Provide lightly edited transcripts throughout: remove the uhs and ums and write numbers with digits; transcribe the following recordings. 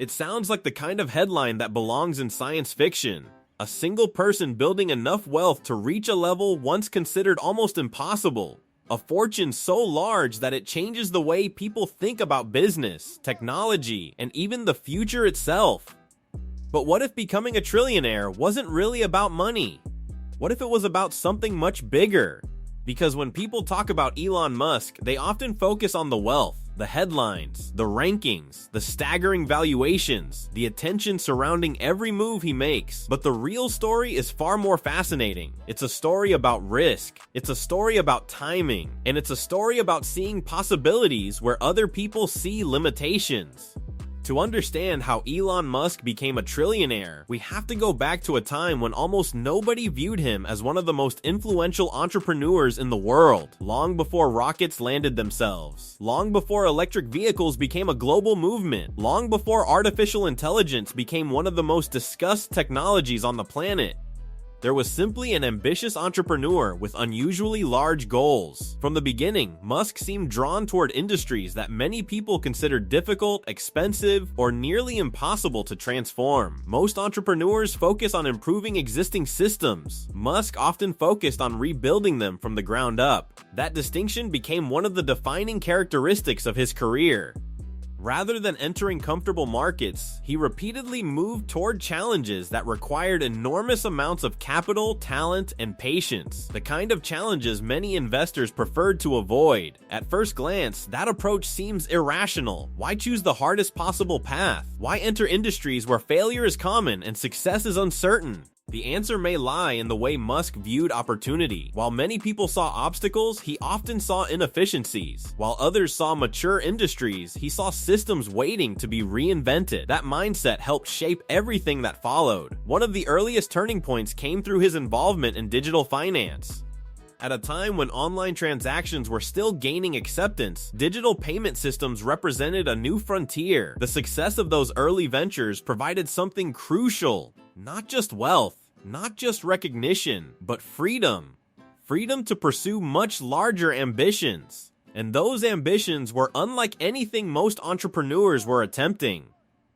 It sounds like the kind of headline that belongs in science fiction. A single person building enough wealth to reach a level once considered almost impossible. A fortune so large that it changes the way people think about business, technology, and even the future itself. But what if becoming a trillionaire wasn't really about money? What if it was about something much bigger? Because when people talk about Elon Musk, they often focus on the wealth, the headlines, the rankings, the staggering valuations, the attention surrounding every move he makes. But the real story is far more fascinating. It's a story about risk, it's a story about timing, and it's a story about seeing possibilities where other people see limitations. To understand how Elon Musk became a trillionaire, we have to go back to a time when almost nobody viewed him as one of the most influential entrepreneurs in the world, long before rockets landed themselves, long before electric vehicles became a global movement, long before artificial intelligence became one of the most discussed technologies on the planet. There was simply an ambitious entrepreneur with unusually large goals. From the beginning, Musk seemed drawn toward industries that many people considered difficult, expensive, or nearly impossible to transform. Most entrepreneurs focus on improving existing systems. Musk often focused on rebuilding them from the ground up. That distinction became one of the defining characteristics of his career. Rather than entering comfortable markets, he repeatedly moved toward challenges that required enormous amounts of capital, talent, and patience, the kind of challenges many investors preferred to avoid. At first glance, that approach seems irrational. Why choose the hardest possible path? Why enter industries where failure is common and success is uncertain? The answer may lie in the way Musk viewed opportunity. While many people saw obstacles, he often saw inefficiencies. While others saw mature industries, he saw systems waiting to be reinvented. That mindset helped shape everything that followed. One of the earliest turning points came through his involvement in digital finance. At a time when online transactions were still gaining acceptance, digital payment systems represented a new frontier. The success of those early ventures provided something crucial. Not just wealth, not just recognition, but freedom. Freedom to pursue much larger ambitions. And those ambitions were unlike anything most entrepreneurs were attempting.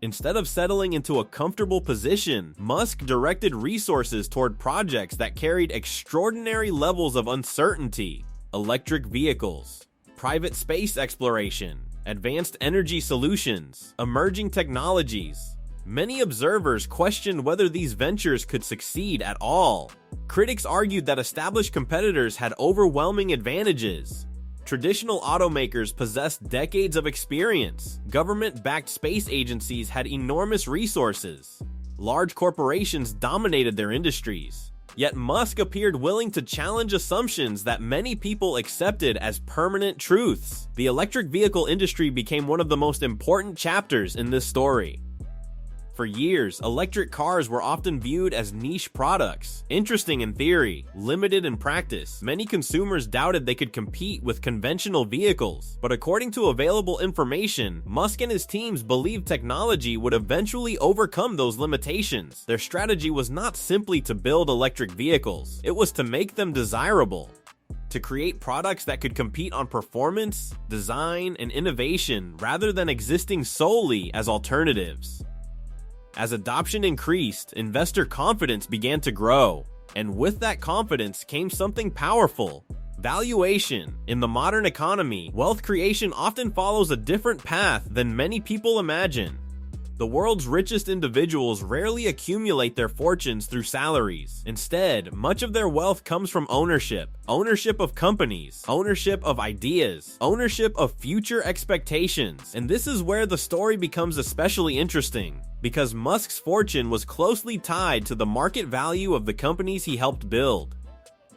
Instead of settling into a comfortable position, Musk directed resources toward projects that carried extraordinary levels of uncertainty. Electric vehicles, private space exploration, advanced energy solutions, emerging technologies. Many observers questioned whether these ventures could succeed at all. Critics argued that established competitors had overwhelming advantages. Traditional automakers possessed decades of experience. Government-backed space agencies had enormous resources. Large corporations dominated their industries. Yet Musk appeared willing to challenge assumptions that many people accepted as permanent truths. The electric vehicle industry became one of the most important chapters in this story. For years, electric cars were often viewed as niche products, interesting in theory, limited in practice. Many consumers doubted they could compete with conventional vehicles. But according to available information, Musk and his teams believed technology would eventually overcome those limitations. Their strategy was not simply to build electric vehicles, it was to make them desirable. To create products that could compete on performance, design, and innovation rather than existing solely as alternatives. As adoption increased, investor confidence began to grow. And with that confidence came something powerful: valuation. In the modern economy, wealth creation often follows a different path than many people imagine. The world's richest individuals rarely accumulate their fortunes through salaries. Instead, much of their wealth comes from ownership. Ownership of companies, ownership of ideas, ownership of future expectations. And this is where the story becomes especially interesting, because Musk's fortune was closely tied to the market value of the companies he helped build.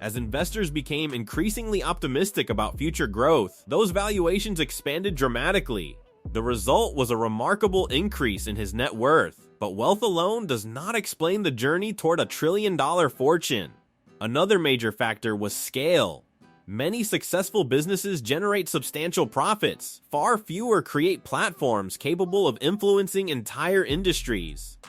As investors became increasingly optimistic about future growth, those valuations expanded dramatically. The result was a remarkable increase in his net worth, but wealth alone does not explain the journey toward a trillion-dollar fortune. Another major factor was scale. Many successful businesses generate substantial profits. Far fewer create platforms capable of influencing entire industries.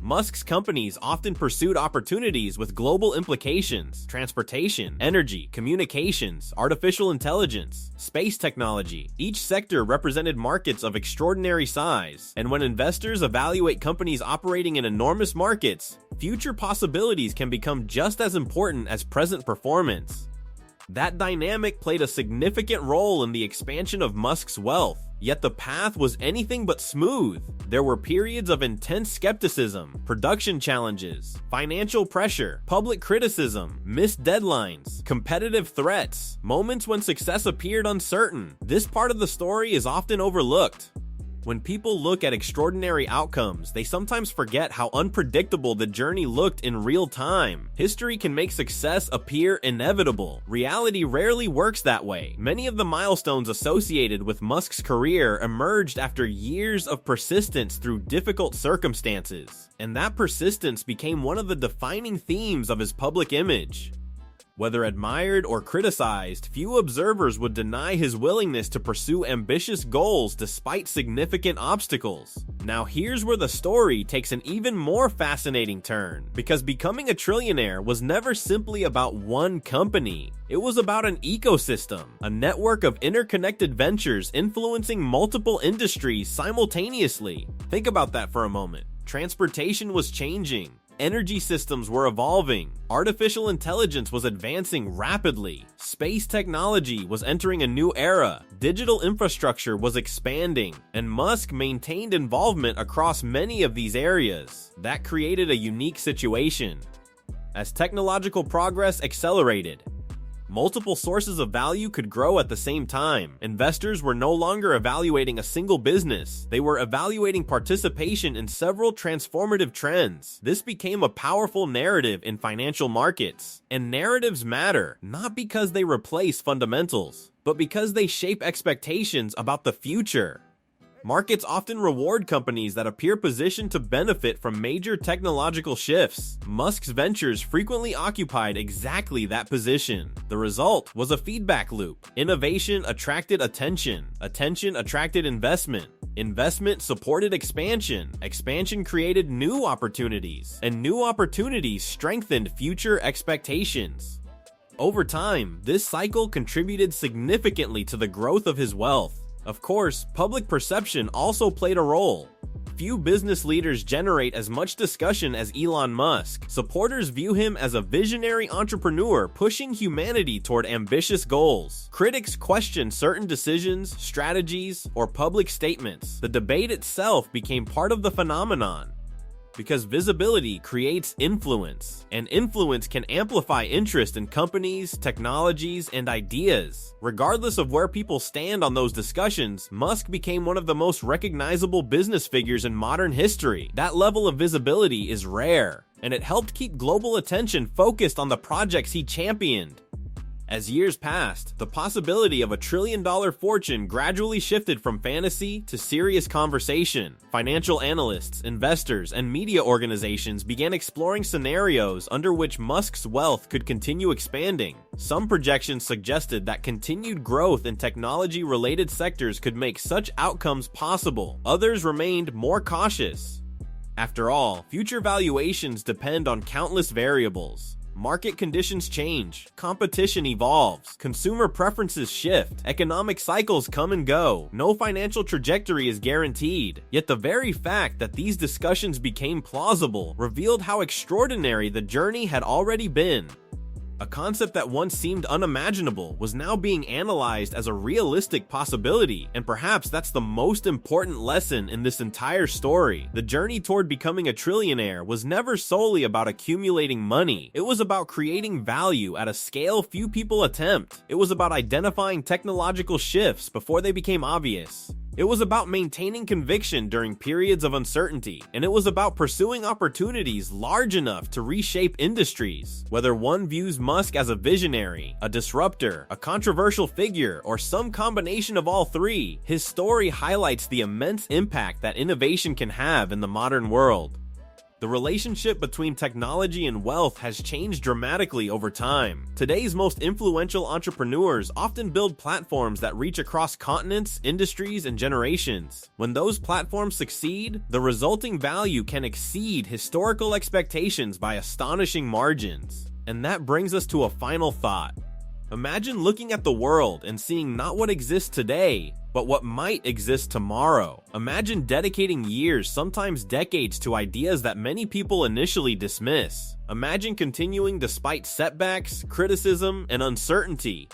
Musk's companies often pursued opportunities with global implications: transportation, energy, communications, artificial intelligence, space technology. Each sector represented markets of extraordinary size, and when investors evaluate companies operating in enormous markets, future possibilities can become just as important as present performance. That dynamic played a significant role in the expansion of Musk's wealth. Yet the path was anything but smooth. There were periods of intense skepticism, production challenges, financial pressure, public criticism, missed deadlines, competitive threats, moments when success appeared uncertain. This part of the story is often overlooked. When people look at extraordinary outcomes, they sometimes forget how unpredictable the journey looked in real time. History can make success appear inevitable. Reality rarely works that way. Many of the milestones associated with Musk's career emerged after years of persistence through difficult circumstances, and that persistence became one of the defining themes of his public image. Whether admired or criticized, few observers would deny his willingness to pursue ambitious goals despite significant obstacles. Now here's where the story takes an even more fascinating turn, because becoming a trillionaire was never simply about one company. It was about an ecosystem, a network of interconnected ventures influencing multiple industries simultaneously. Think about that for a moment. Transportation was changing. Energy systems were evolving, artificial intelligence was advancing rapidly, space technology was entering a new era, digital infrastructure was expanding, and Musk maintained involvement across many of these areas. That created a unique situation. As technological progress accelerated, multiple sources of value could grow at the same time. Investors were no longer evaluating a single business. They were evaluating participation in several transformative trends. This became a powerful narrative in financial markets. And narratives matter, not because they replace fundamentals, but because they shape expectations about the future. Markets often reward companies that appear positioned to benefit from major technological shifts. Musk's ventures frequently occupied exactly that position. The result was a feedback loop. Innovation attracted attention. Attention attracted investment. Investment supported expansion. Expansion created new opportunities. And new opportunities strengthened future expectations. Over time, this cycle contributed significantly to the growth of his wealth. Of course, public perception also played a role. Few business leaders generate as much discussion as Elon Musk. Supporters view him as a visionary entrepreneur pushing humanity toward ambitious goals. Critics question certain decisions, strategies, or public statements. The debate itself became part of the phenomenon. Because visibility creates influence, and influence can amplify interest in companies, technologies, and ideas. Regardless of where people stand on those discussions, Musk became one of the most recognizable business figures in modern history. That level of visibility is rare, and it helped keep global attention focused on the projects he championed. As years passed, the possibility of a trillion-dollar fortune gradually shifted from fantasy to serious conversation. Financial analysts, investors, and media organizations began exploring scenarios under which Musk's wealth could continue expanding. Some projections suggested that continued growth in technology-related sectors could make such outcomes possible. Others remained more cautious. After all, future valuations depend on countless variables. Market conditions change, competition evolves, consumer preferences shift, economic cycles come and go. No financial trajectory is guaranteed. Yet the very fact that these discussions became plausible revealed how extraordinary the journey had already been. A concept that once seemed unimaginable was now being analyzed as a realistic possibility, and perhaps that's the most important lesson in this entire story. The journey toward becoming a trillionaire was never solely about accumulating money. It was about creating value at a scale few people attempt. It was about identifying technological shifts before they became obvious. It was about maintaining conviction during periods of uncertainty, and it was about pursuing opportunities large enough to reshape industries. Whether one views Musk as a visionary, a disruptor, a controversial figure, or some combination of all three, his story highlights the immense impact that innovation can have in the modern world. The relationship between technology and wealth has changed dramatically over time. Today's most influential entrepreneurs often build platforms that reach across continents, industries, and generations. When those platforms succeed, the resulting value can exceed historical expectations by astonishing margins. And that brings us to a final thought. Imagine looking at the world and seeing not what exists today, but what might exist tomorrow. Imagine dedicating years, sometimes decades, to ideas that many people initially dismiss. Imagine continuing despite setbacks, criticism, and uncertainty.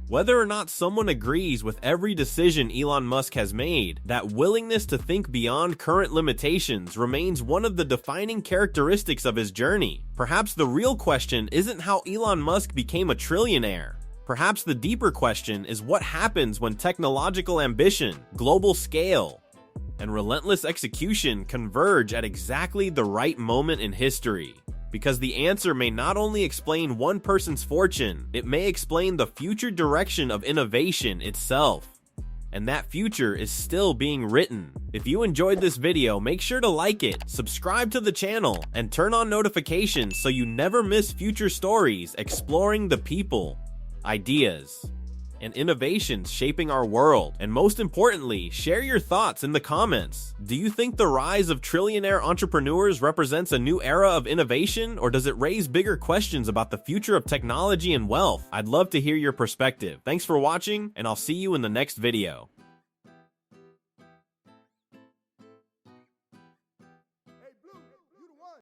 Whether or not someone agrees with every decision Elon Musk has made, that willingness to think beyond current limitations remains one of the defining characteristics of his journey. Perhaps the real question isn't how Elon Musk became a trillionaire. Perhaps the deeper question is what happens when technological ambition, global scale, and relentless execution converge at exactly the right moment in history. Because the answer may not only explain one person's fortune, it may explain the future direction of innovation itself. And that future is still being written. If you enjoyed this video, make sure to like it, subscribe to the channel, and turn on notifications so you never miss future stories exploring the people, ideas, and innovations shaping our world. And most importantly, share your thoughts in the comments. Do you think the rise of trillionaire entrepreneurs represents a new era of innovation, or does it raise bigger questions about the future of technology and wealth? I'd love to hear your perspective. Thanks for watching, and I'll see you in the next video.